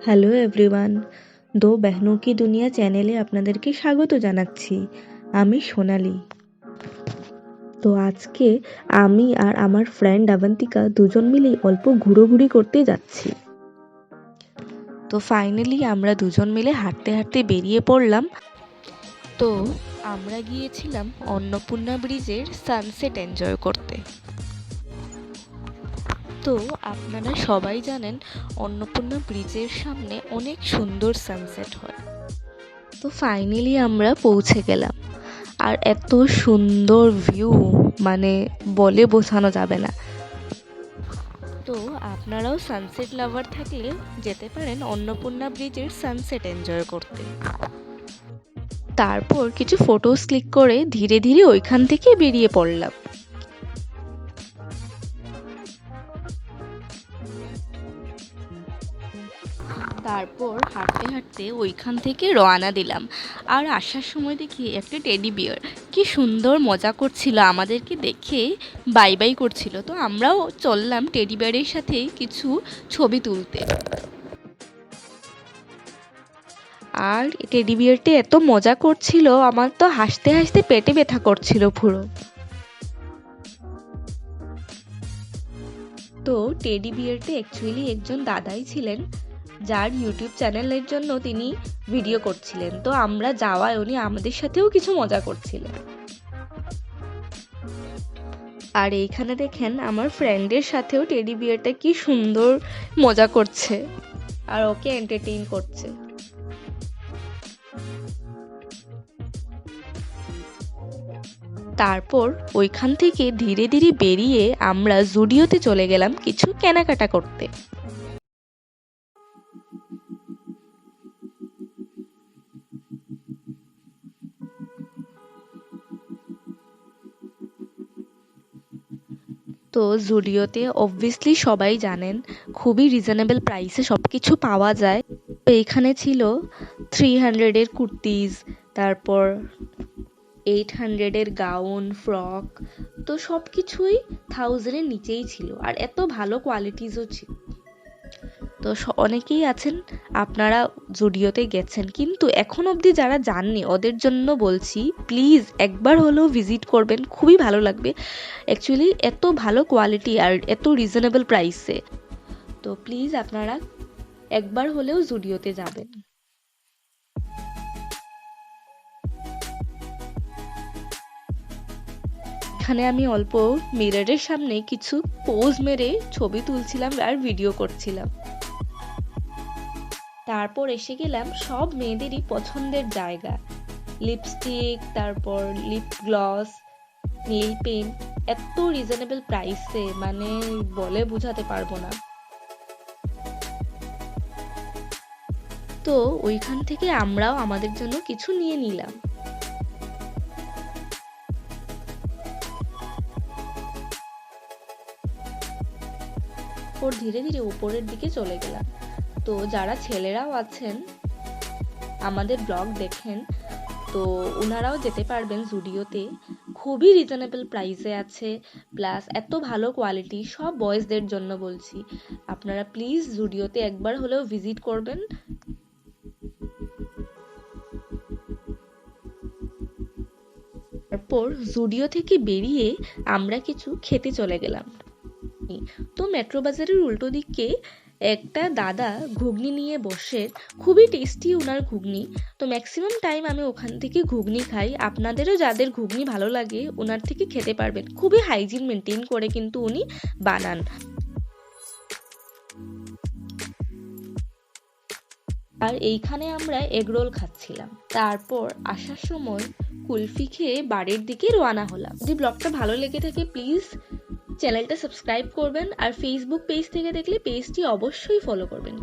Hello everyone, দো বেহনোं की দুনিয়া চ্যানেলে আপনাদেরকে স্বাগত জানাচ্ছি। আমি সোনালি। তো আজকে আমি আর আমার ফ্রেন্ড আবন্তিকা দুজন মিলেই অল্প ঘুরোঘুরি করতে যাচ্ছি। তো ফাইনালি আমরা দুজন মিলে হাঁটতে হাঁটতে বেরিয়ে পড়লাম। তো আমরা গিয়েছিলাম অন্নপূর্ণা ব্রিজের সানসেট এনজয় করতে। তো আপনারা সবাই জানেন অন্নপূর্ণা ব্রিজের সামনে অনেক সুন্দর সানসেট হয়। তো ফাইনালি আমরা পৌঁছে গেলাম, আর এত সুন্দর ভিউ মানে বলে বোঝানো যাবে না। তো আপনারাও সানসেট লাভার থাকলে যেতে পারেন অন্নপূর্ণা ব্রিজের সানসেট এনজয় করতে। তারপর কিছু ফটোস ক্লিক করে ধীরে ধীরে ওইখান থেকে বেরিয়ে পড়লাম। তারপর হাঁটতে হাঁটতে ওইখান থেকে রওনা দিলাম, আর আসার সময় দেখি একটা টেডি বিয়ার কি সুন্দর মজা করছিল, আমাদেরকে দেখে বাই বাই করছিল। তো আমরাও চললাম টেডি বিয়ারের সাথে কিছু ছবি তুলতে। আর টেডি বিয়ারটি এত মজা করছিল, আমার তো হাসতে হাসতে পেটে ব্যথা করছিল পুরো। তো টেডি বিয়ারটি অ্যাকচুয়ালি একজন দাদাই ছিলেন, যার ইউটিউব চ্যানেলের জন্য তিনি ভিডিও করছিলেন। তো আমরা যাওয়ায় উনি আমাদের সাথেও কিছু মজা করছিলেন। আর এইখানে দেখেন আমার ফ্রেন্ডের সাথেও টেডি বিয়ারটা কি সুন্দর মজা করছে আর ওকে এন্টারটেইন করছে। তারপর ওইখান থেকে ধীরে ধীরে বেরিয়ে আমরা জুডিওতে চলে গেলাম কিছু কেনাকাটা করতে। তো জুডিওতে অবভিয়াসলি সবাই জানেন খুবই রিজনেবল প্রাইসে সব কিছু পাওয়া যায়। তো এইখানে ছিল 300-এর কুর্তিজ, তারপর 800-এর গাউন, ফ্রক, তো সব কিছুই 1000-এর নিচেই ছিল, আর এত ভালো কোয়ালিটিসও ছিল। তো অনেকেই আছেন আপনারা জুডিওতে গেছেন কিন্তু এখন অবধি যারা যাননি ওদের জন্য বলছি, প্লিজ একবার হলেও ভিজিট করবেন, খুবই ভালো লাগবে। অ্যাকচুয়ালি এত ভালো কোয়ালিটি আর এত রিজনেবল প্রাইসে, তো প্লিজ আপনারা একবার হলেও জুডিওতে যাবেন। এখানে আমি অল্প মিররের সামনে কিছু পোজ মেরে ছবি তুলছিলাম আর ভিডিও করছিলাম। তারপর এসে গেলাম সব মেয়েদেরই পছন্দের জায়গা, লিপস্টিক, তারপর লিপ গ্লস, নেল পেন্ট, এত রিজনেবল প্রাইসে মানে বলে বোঝাতে পারবো না। তো ওইখান থেকে আমরাও আমাদের জন্য কিছু নিয়ে নিলাম। ওর ধীরে ধীরে উপরের দিকে চলে গেলাম। তো যারা ছেলেরাও আছেন আমাদের ব্লগ দেখেন, তো ওনারাও যেতে পারবেন জুডিওতে, খুবই রিজনেবল প্রাইসে আছে, প্লাস এত ভালো কোয়ালিটি। সব বয়েজদের জন্য বলছি, আপনারা প্লিজ জুডিওতে একবার হলেও ভিজিট করবেন। তারপর জুডিও থেকে বেরিয়ে আমরা কিছু খেতে চলে গেলাম। তো মেট্রো বাজারের উল্টো দিকে একটা দাদা ঘুগনি নিয়ে বসে, খুবই টেস্টি ওনার ঘুগনি। তো ম্যাক্সিমাম টাইম আমি ওখান থেকে ঘুগনি খাই, আপনাদেরও যাদের ঘুগনি ভালো লাগে ওনার থেকে খেতে পারবেন। খুবই হাইজিন মেনটেন করে কিন্তু উনি বানান। আর এইখানে আমরা এগরোল খাচ্ছিলাম। তারপর আসার সময় কুলফি খেয়ে বাড়ির দিকে রওনা হলাম। যদি ব্লগটা ভালো লেগে থাকে প্লিজ চ্যানেলটা সাবস্ক্রাইব করবেন, আর ফেসবুক পেজ থেকে দেখলে পেজটি অবশ্যই ফলো করবেন।